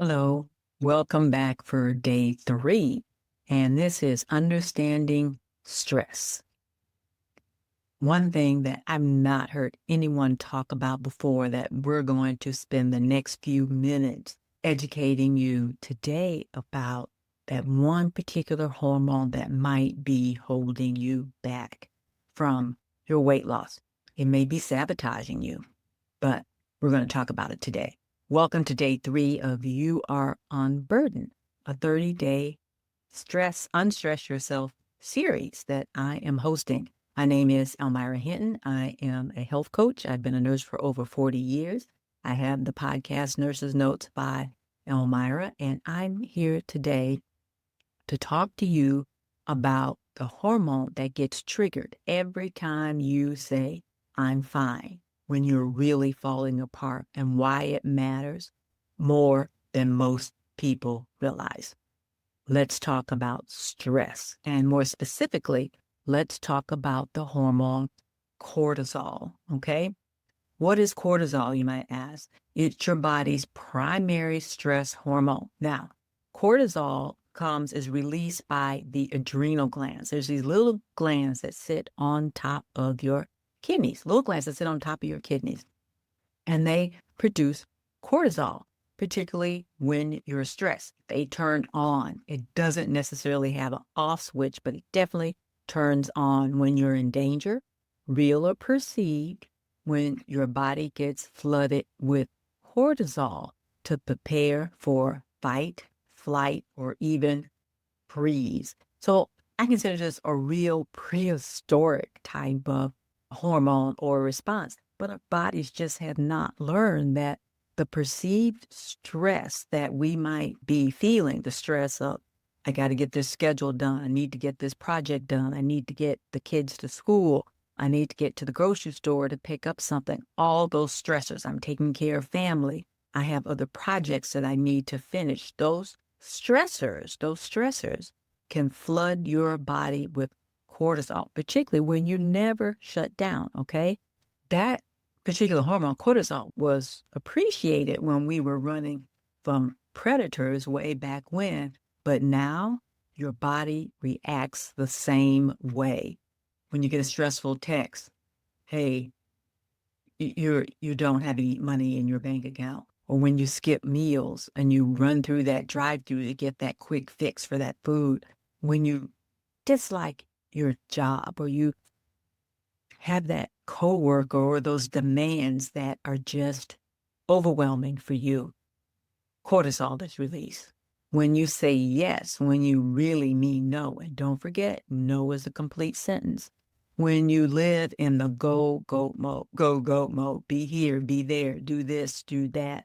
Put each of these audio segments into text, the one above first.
Hello, welcome back for day 3. And this is understanding stress. One thing that I've not heard anyone talk about before that we're going to spend the next few minutes educating you today about that one particular hormone that might be holding you back from your weight loss. It may be sabotaging you, but we're going to talk about it today. Welcome to day 3 of You Are Unburdened, a 30-day unstress yourself series that I am hosting. My name is Elmira Hinton. I am a health coach. I've been a nurse for over 40 years. I have the podcast Nurse's Notes by Elmira, and I'm here today to talk to you about the hormone that gets triggered every time you say, I'm fine, when you're really falling apart, and why it matters more than most people realize. Let's talk about stress. And more specifically, let's talk about the hormone cortisol, okay? What is cortisol, you might ask? It's your body's primary stress hormone. Now, cortisol is released by the adrenal glands. There's these little glands that sit on top of your kidneys, little glands that sit on top of your kidneys, and they produce cortisol, particularly when you're stressed. They turn on. It doesn't necessarily have an off switch, but it definitely turns on when you're in danger, real or perceived, when your body gets flooded with cortisol to prepare for fight, flight, or even freeze. So I consider this a real prehistoric type of hormone or response. But our bodies just have not learned that the perceived stress that we might be feeling, the stress of, I got to get this schedule done. I need to get this project done. I need to get the kids to school. I need to get to the grocery store to pick up something. All those stressors. I'm taking care of family. I have other projects that I need to finish. Those stressors can flood your body with cortisol, particularly when you never shut down, okay? That particular hormone, cortisol, was appreciated when we were running from predators way back when, but now your body reacts the same way. When you get a stressful text, hey, you don't have any money in your bank account, or when you skip meals and you run through that drive-through to get that quick fix for that food, when you dislike your job, or you have that coworker or those demands that are just overwhelming for you, cortisol is released. When you say yes, when you really mean no, and don't forget, no is a complete sentence. When you live in the go mode, be here, be there, do this, do that.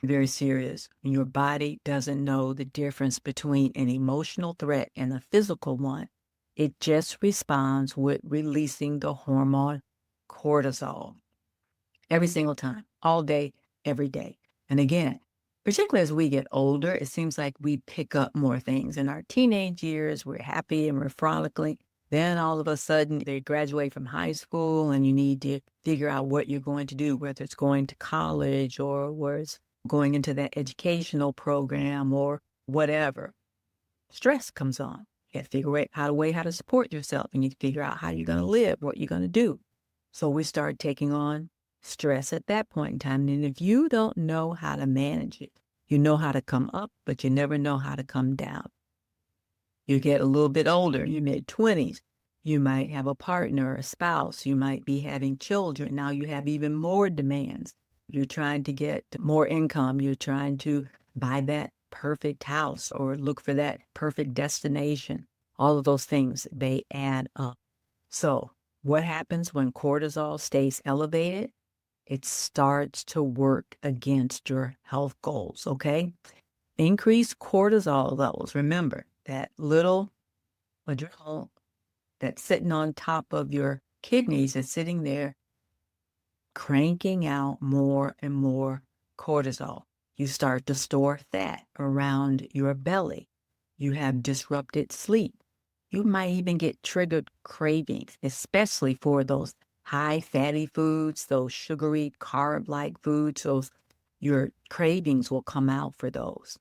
Very serious. When your body doesn't know the difference between an emotional threat and a physical one, it just responds with releasing the hormone cortisol every single time, all day, every day. And again, particularly as we get older, it seems like we pick up more things. In our teenage years, we're happy and we're frolicking. Then all of a sudden, they graduate from high school and you need to figure out what you're going to do, whether it's going to college or whether it's going into that educational program or whatever. Stress comes on. You have to figure out how to support yourself, and you figure out how you're going to live, what you're going to do. So we start taking on stress at that point in time. And if you don't know how to manage it, you know how to come up, but you never know how to come down. You get a little bit older, your mid-20s, you might have a partner, a spouse, you might be having children. Now you have even more demands. You're trying to get more income. You're trying to buy that perfect house or look for that perfect destination. All of those things, they add up. So what happens when cortisol stays elevated? It starts to work against your health goals, okay? Increased cortisol levels. Remember, that little adrenal that's sitting on top of your kidneys is sitting there cranking out more and more cortisol. You start to store fat around your belly. You have disrupted sleep. You might even get triggered cravings, especially for those high fatty foods, those sugary carb-like foods, those your cravings will come out for those.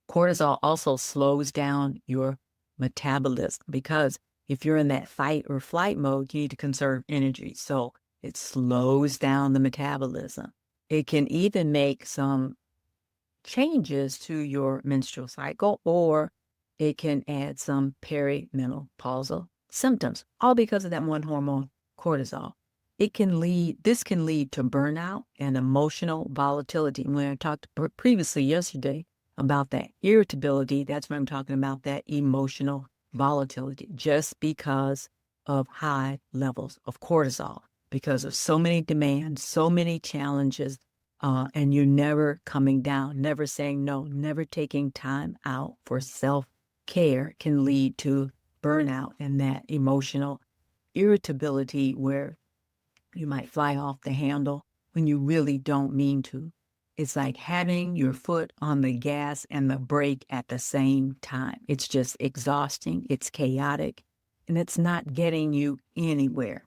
Cortisol also slows down your metabolism because if you're in that fight or flight mode, you need to conserve energy. So it slows down the metabolism. It can even make some changes to your menstrual cycle, or it can add some perimenopausal symptoms, all because of that one hormone, cortisol. This can lead to burnout and emotional volatility. When I talked previously yesterday about that irritability, that's what I'm talking about, that emotional volatility, just because of high levels of cortisol, because of so many demands, so many challenges, and you're never coming down, never saying no, never taking time out for self-care can lead to burnout and that emotional irritability where you might fly off the handle when you really don't mean to. It's like having your foot on the gas and the brake at the same time. It's just exhausting, it's chaotic, and it's not getting you anywhere.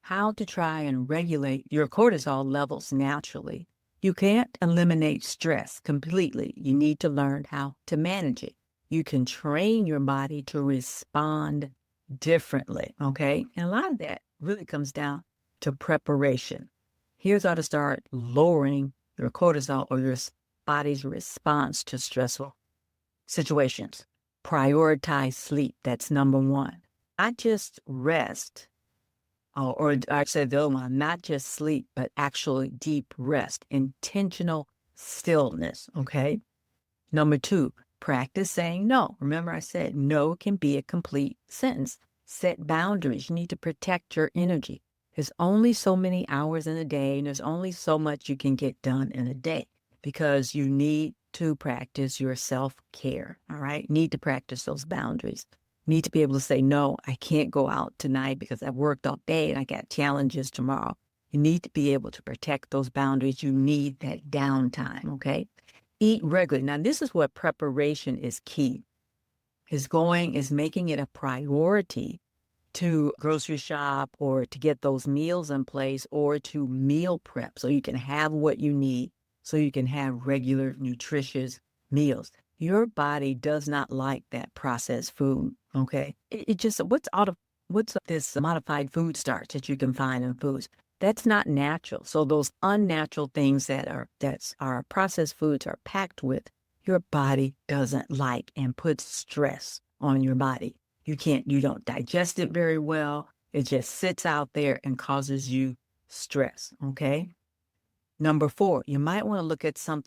How to try and regulate your cortisol levels naturally. You can't eliminate stress completely. You need to learn how to manage it. You can train your body to respond differently, okay? And a lot of that really comes down to preparation. Here's how to start lowering your cortisol or your body's response to stressful situations. Prioritize sleep. That's number one. Not just rest, or I said the other one, not just sleep, but actually deep rest, intentional stillness, okay? Number two, practice saying no. Remember I said no can be a complete sentence. Set boundaries. You need to protect your energy. There's only so many hours in a day, and there's only so much you can get done in a day because you need to practice your self-care, all right? Need to practice those boundaries. Need to be able to say, no, I can't go out tonight because I've worked all day and I got challenges tomorrow. You need to be able to protect those boundaries. You need that downtime, okay? Eat regularly. Now, this is what preparation is key. Is making it a priority to grocery shop or to get those meals in place or to meal prep so you can have what you need, so you can have regular, nutritious meals. Your body does not like that processed food, okay? It just, what's this modified food starch that you can find in foods? That's not natural. So those unnatural things that our processed foods are packed with, your body doesn't like and puts stress on your body. You don't digest it very well. It just sits out there and causes you stress, okay? Number four, you might want to look at some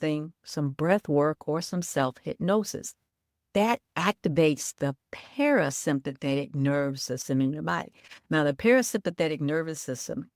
breath work or some self-hypnosis. That activates the parasympathetic nervous system in your body. Now, the parasympathetic nervous system,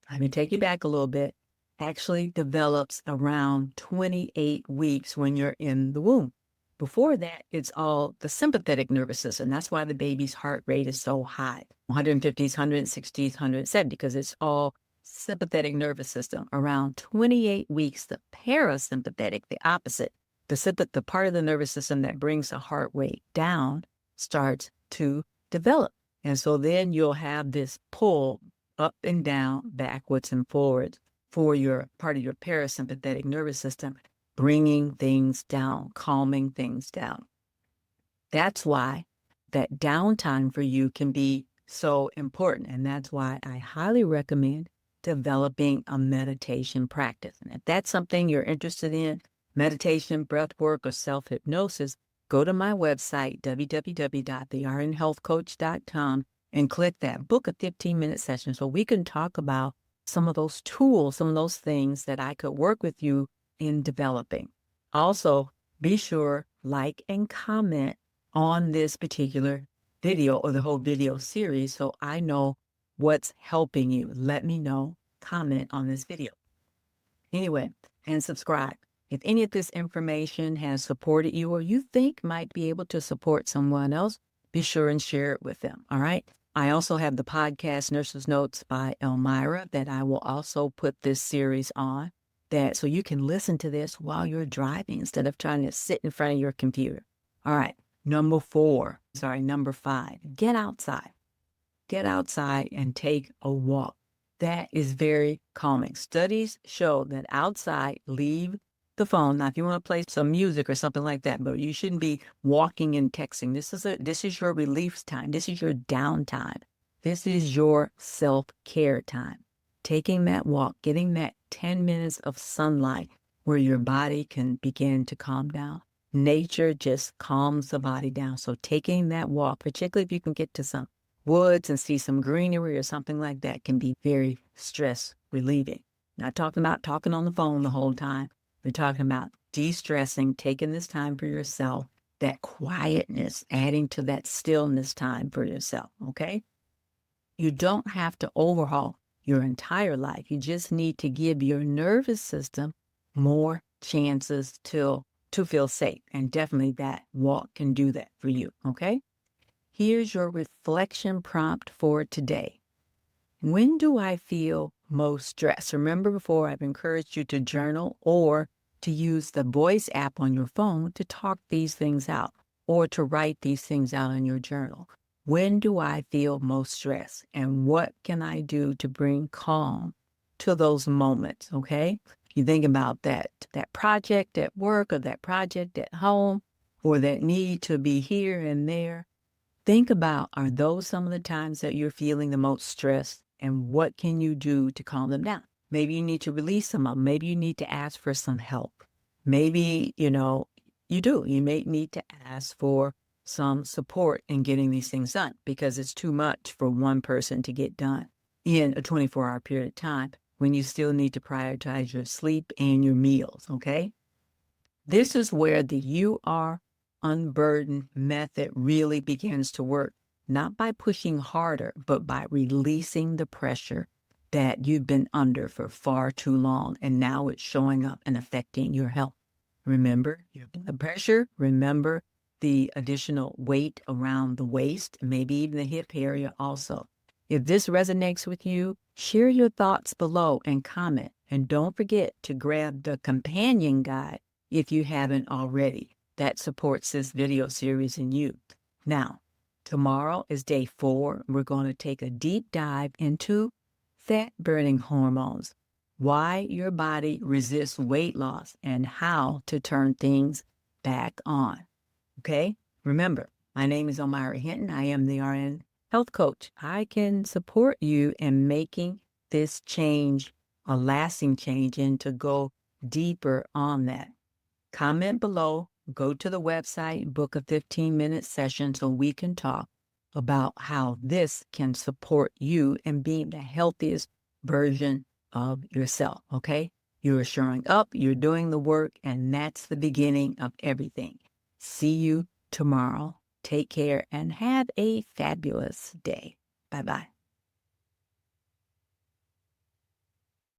let me take you back a little bit, actually develops around 28 weeks when you're in the womb. Before that, it's all the sympathetic nervous system. That's why the baby's heart rate is so high, 150s, 160s, 170, because it's all sympathetic nervous system. Around 28 weeks, the parasympathetic, the opposite, the part of the nervous system that brings the heart rate down starts to develop. And so then you'll have this pull up and down, backwards and forwards for your part of your parasympathetic nervous system, bringing things down, calming things down. That's why that downtime for you can be so important. And that's why I highly recommend developing a meditation practice. And if that's something you're interested in, meditation, breath work, or self-hypnosis, go to my website, www.TheRNHealthCoach.com, and click that book a 15-minute session so we can talk about some of those tools, some of those things that I could work with you in developing. Also, be sure, like and comment on this particular video or the whole video series so I know what's helping you. Let me know, comment on this video. Anyway, and subscribe. If any of this information has supported you or you think might be able to support someone else, be sure and share it with them, all right? I also have the podcast Nurse's Notes by Elmira that I will also put this series on, so you can listen to this while you're driving instead of trying to sit in front of your computer. All right, number 5, get outside. Get outside and take a walk. That is very calming. Studies show that outside, leave the phone. Now, if you want to play some music or something like that, but you shouldn't be walking and texting. This is your relief time. This is your downtime. This is your self-care time. Taking that walk, getting that 10 minutes of sunlight where your body can begin to calm down. Nature just calms the body down. So taking that walk, particularly if you can get to some woods and see some greenery or something like that, can be very stress relieving. Not talking about talking on the phone the whole time. We're talking about de-stressing, taking this time for yourself, that quietness, adding to that stillness time for yourself, okay? You don't have to overhaul your entire life. You just need to give your nervous system more chances to feel safe. And definitely that walk can do that for you, okay? Here's your reflection prompt for today. When do I feel most stressed? Remember before, I've encouraged you to journal or to use the voice app on your phone to talk these things out or to write these things out in your journal. When do I feel most stressed? And what can I do to bring calm to those moments, okay? You think about that project at work or that project at home or that need to be here and there. Think about, are those some of the times that you're feeling the most stressed, and what can you do to calm them down? Maybe you need to release some of them. Maybe you need to ask for some help. Maybe, you may need to ask for some support in getting these things done because it's too much for one person to get done in a 24-hour period of time when you still need to prioritize your sleep and your meals, okay? This is where the URunburdened method really begins to work, not by pushing harder, but by releasing the pressure that you've been under for far too long, and now it's showing up and affecting your health. Remember your blood pressure, remember the additional weight around the waist, maybe even the hip area also. If this resonates with you, share your thoughts below and comment. And don't forget to grab the companion guide if you haven't already. That supports this video series in you. Now, tomorrow is day 4. We're going to take a deep dive into fat-burning hormones, why your body resists weight loss, and how to turn things back on. Okay? Remember, my name is Omira Hinton. I am the RN Health Coach. I can support you in making this change a lasting change and to go deeper on that. Comment below, go to the website, book a 15-minute session so we can talk about how this can support you in being the healthiest version of yourself, okay? You're showing up, you're doing the work, and that's the beginning of everything. See you tomorrow. Take care and have a fabulous day. Bye-bye.